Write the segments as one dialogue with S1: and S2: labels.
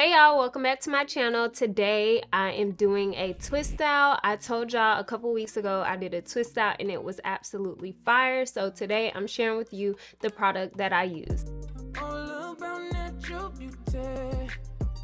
S1: Hey y'all, welcome back to my channel. Today I am doing a twist out. I told y'all a couple weeks ago I did a twist out and it was absolutely fire. So today I'm sharing with you the product that I used. All about natural beauty.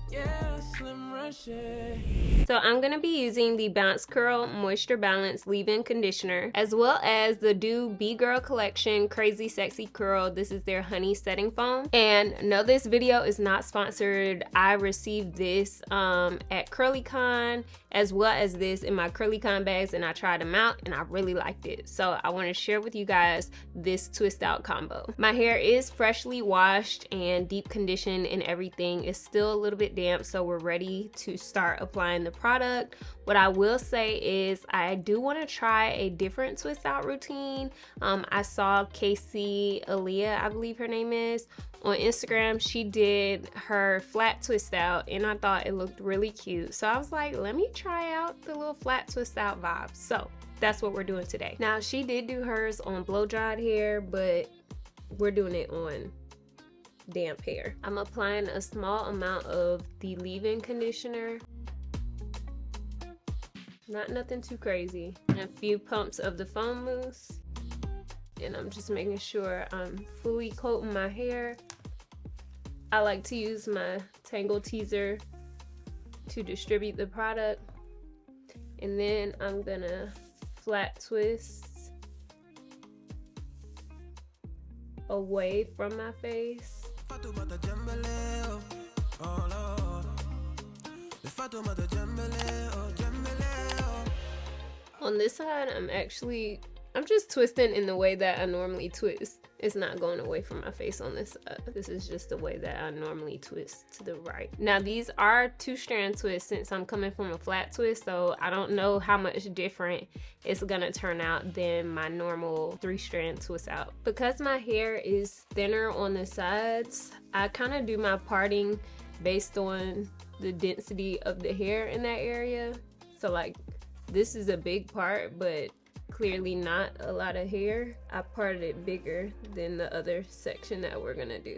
S1: Yeah, Slim Reshae. So I'm gonna be using the Bounce Curl Moisture Balance Leave-In Conditioner, as well as the doux B-Girl Collection Crazy Sexy Curl. This is their honey setting foam. And no, this video is not sponsored. I received this at CurlyCon, as well as this in my CurlyCon bags, and I tried them out and I really liked it. So I want to share with you guys this twist out combo. My hair is freshly washed and deep conditioned and everything. Is still a little bit damp, so we're ready to start applying the product. What I will say is I do want to try a different twist out routine. I saw Casey Aaliyah, I believe her name is, on Instagram. She did her flat twist out and I thought it looked really cute. So I was like, let me try out the little flat twist out vibe. So that's what we're doing today. Now she did do hers on blow dried hair, but we're doing it on damp hair. I'm applying a small amount of the leave-in conditioner. Not nothing too crazy. And a few pumps of the foam mousse. And I'm just making sure I'm fully coating my hair. I like to use my Tangle Teaser to distribute the product. And then I'm gonna flat twist away from my face. On this side, I'm just twisting in the way that I normally twist. It's not going away from my face on this side. This is just the way that I normally twist to the right. Now these are 2-strand twists since I'm coming from a flat twist, so I don't know how much different it's gonna turn out than my normal 3-strand twist out. Because my hair is thinner on the sides, I kind of do my parting based on the density of the hair in that area. So like this is a big part, but clearly not a lot of hair. I parted it bigger than the other section that we're gonna do.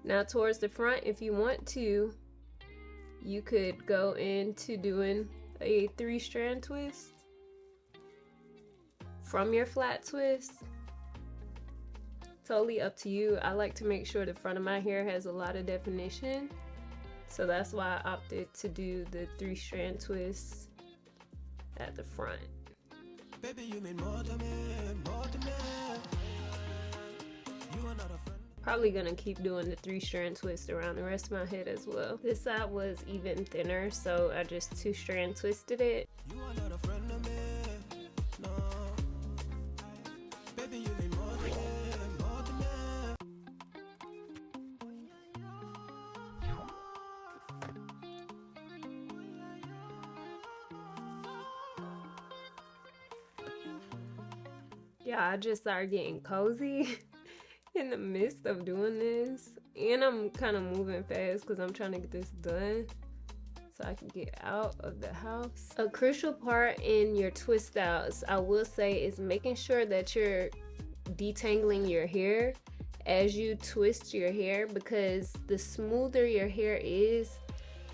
S1: Now towards the front, if you want to, you could go into doing a 3-strand twist from your flat twist. Totally up to you. I like to make sure the front of my hair has a lot of definition. So that's why I opted to do the 3-strand twists at the front. Baby, you mean more to me, more to me. You are not a friend. Probably gonna keep doing the 3-strand twist around the rest of my head as well. This side was even thinner, so I just 2-strand twisted it. You are not a friend of me, no. Baby, you mean more to me, more to me. Yeah, I just started getting cozy in the midst of doing this. And I'm kind of moving fast because I'm trying to get this done so I can get out of the house. A crucial part in your twist outs, I will say, is making sure that you're detangling your hair as you twist your hair, because the smoother your hair is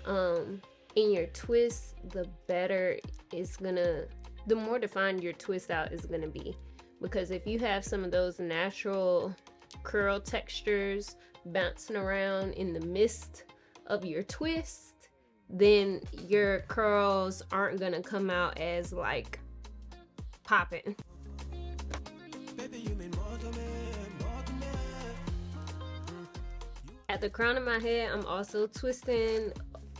S1: in your twist, the better it's gonna, the more defined your twist out is gonna be. Because if you have some of those natural curl textures bouncing around in the midst of your twist, then your curls aren't gonna come out as like popping. At the crown of my head, I'm also twisting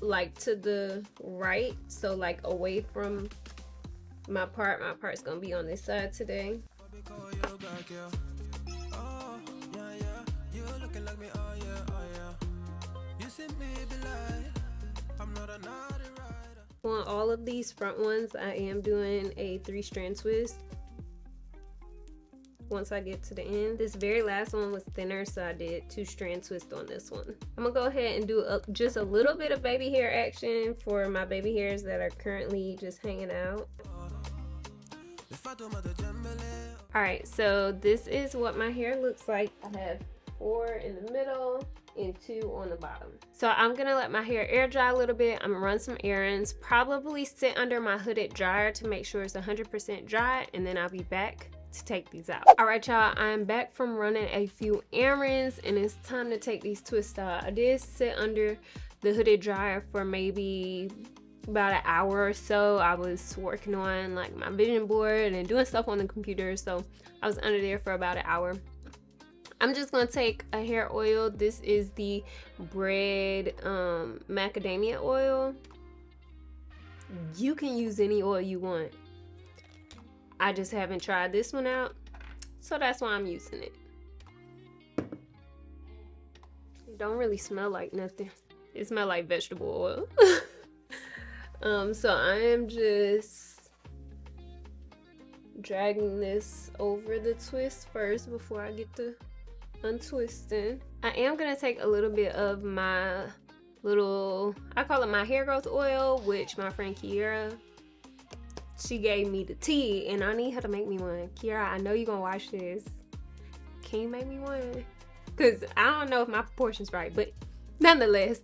S1: like to the right, so like away from my part. My part's gonna be on this side today. On all of these front ones, I am doing a 3-strand twist once I get to the end. This very last one was thinner, so I did 2-strand twist on this one. I'm gonna go ahead and do just a little bit of baby hair action for my baby hairs that are currently just hanging out. Alright, so this is what my hair looks like. I have 4 in the middle and 2 on the bottom. So I'm gonna let my hair air dry a little bit. I'm gonna run some errands, probably sit under my hooded dryer to make sure it's 100% dry, and then I'll be back to take these out. All right, y'all, I'm back from running a few errands, and it's time to take these twists out. I did sit under the hooded dryer for maybe about an hour or so. I was working on like my vision board and doing stuff on the computer, so I was under there for about an hour. I'm just gonna take a hair oil. This is the Bread macadamia oil. You can use any oil you want. I just haven't tried this one out, so that's why I'm using it. It don't really smell like nothing. It smells like vegetable oil. So I am just dragging this over the twist first before I get to untwisting. I am gonna take a little bit of my I call it my hair growth oil, which my friend Kiera, she gave me the tea, and I need her to make me one. Kiera, I know you're gonna watch this. Can you make me one? Because I don't know if my proportion's right, but nonetheless,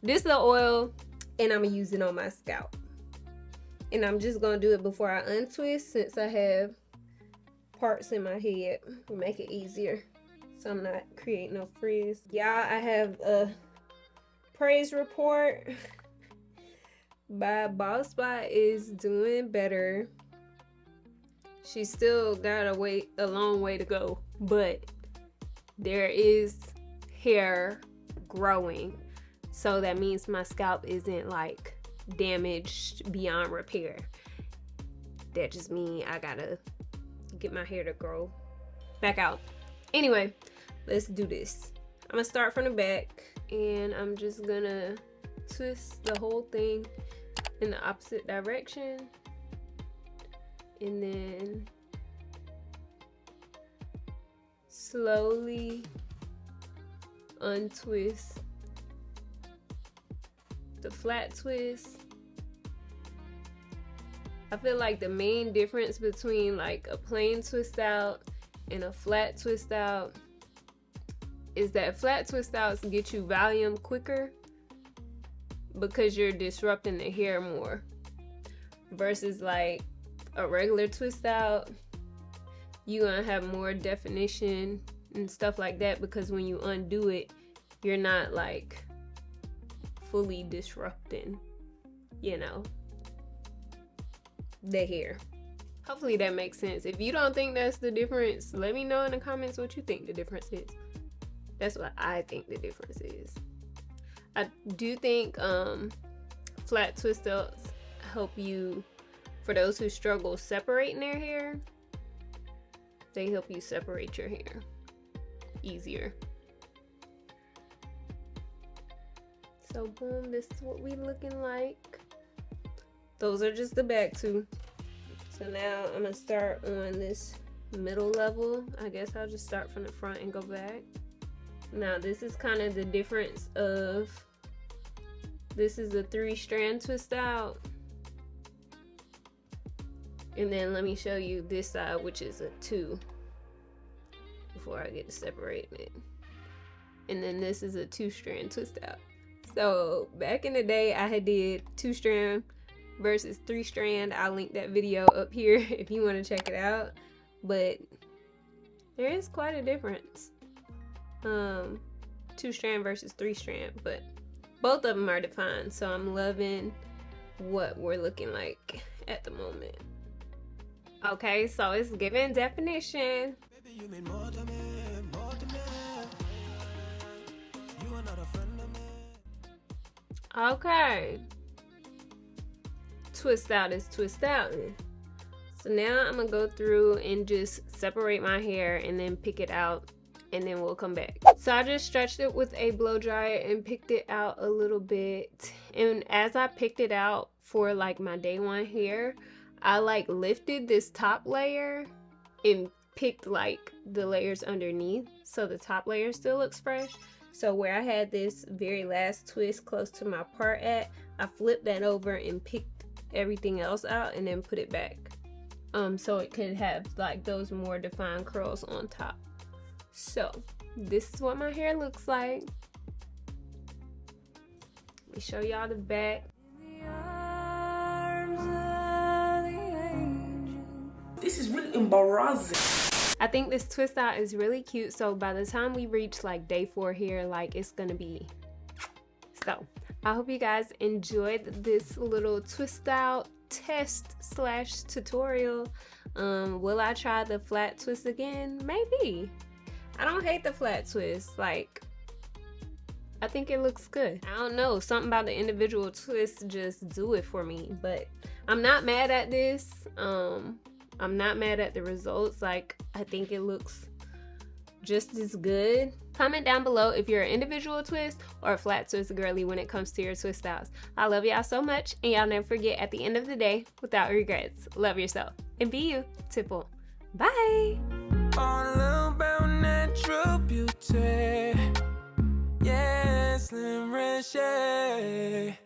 S1: this is the oil, and I'm gonna use it on my scalp. And I'm just gonna do it before I untwist, since I have parts in my head to make it easier, so I'm not creating no frizz. Y'all, I have a praise report. My bald spot is doing better. She still got a long way to go, but there is hair growing, so that means my scalp isn't like damaged beyond repair. That just means I gotta get my hair to grow back out. Anyway, let's do this. I'm gonna start from the back, and I'm just gonna twist the whole thing in the opposite direction, and then slowly untwist the flat twist. I feel like the main difference between like a plain twist out and a flat twist out is that flat twist outs get you volume quicker because you're disrupting the hair more, versus like a regular twist out, you're gonna have more definition and stuff like that, because when you undo it, you're not like fully disrupting, you know, the hair. Hopefully that makes sense. If you don't think that's the difference, let me know in the comments what you think the difference is. That's what I think the difference is. I do think flat twist outs help you, for those who struggle separating their hair, they help you separate your hair easier. So boom, this is what we looking like. Those are just the back two. So now I'm gonna start on this middle level. I guess I'll just start from the front and go back. Now this is kind of the difference of, this is a 3-strand twist out, and then let me show you this side, which is a 2, before I get to separating it. And then this is a 2-strand twist out. So back in the day, I had did 2-strand versus 3-strand. I'll link that video up here if you want to check it out, but there is quite a difference. 2-strand versus 3-strand, but both of them are defined, so I'm loving what we're looking like at the moment. Okay, so it's giving definition. Okay, twist out is twist out. So now I'm gonna go through and just separate my hair and then pick it out, and then we'll come back. So I just stretched it with a blow dryer and picked it out a little bit. And as I picked it out for like my day one hair, I like lifted this top layer and picked like the layers underneath, so the top layer still looks fresh. So where I had this very last twist close to my part at, I flipped that over and picked everything else out and then put it back. So it could have like those more defined curls on top. So this is what my hair looks like. Let me show y'all the back.
S2: This is really embarrassing.
S1: I think this twist out is really cute, so by the time we reach like day 4 here, like it's gonna be. So I hope you guys enjoyed this little twist out test slash tutorial. Will I try the flat twist again? Maybe. I don't hate the flat twist. Like, I think it looks good. I don't know, something about the individual twists just do it for me, but I'm not mad at this. I'm not mad at the results. Like, I think it looks just as good. Comment down below if you're an individual twist or a flat twist girly when it comes to your twist outs. I love y'all so much, and y'all never forget, at the end of the day, without regrets, love yourself and be you. Tipple. Bye.
S3: All about natural beauty. Yes, Reshae.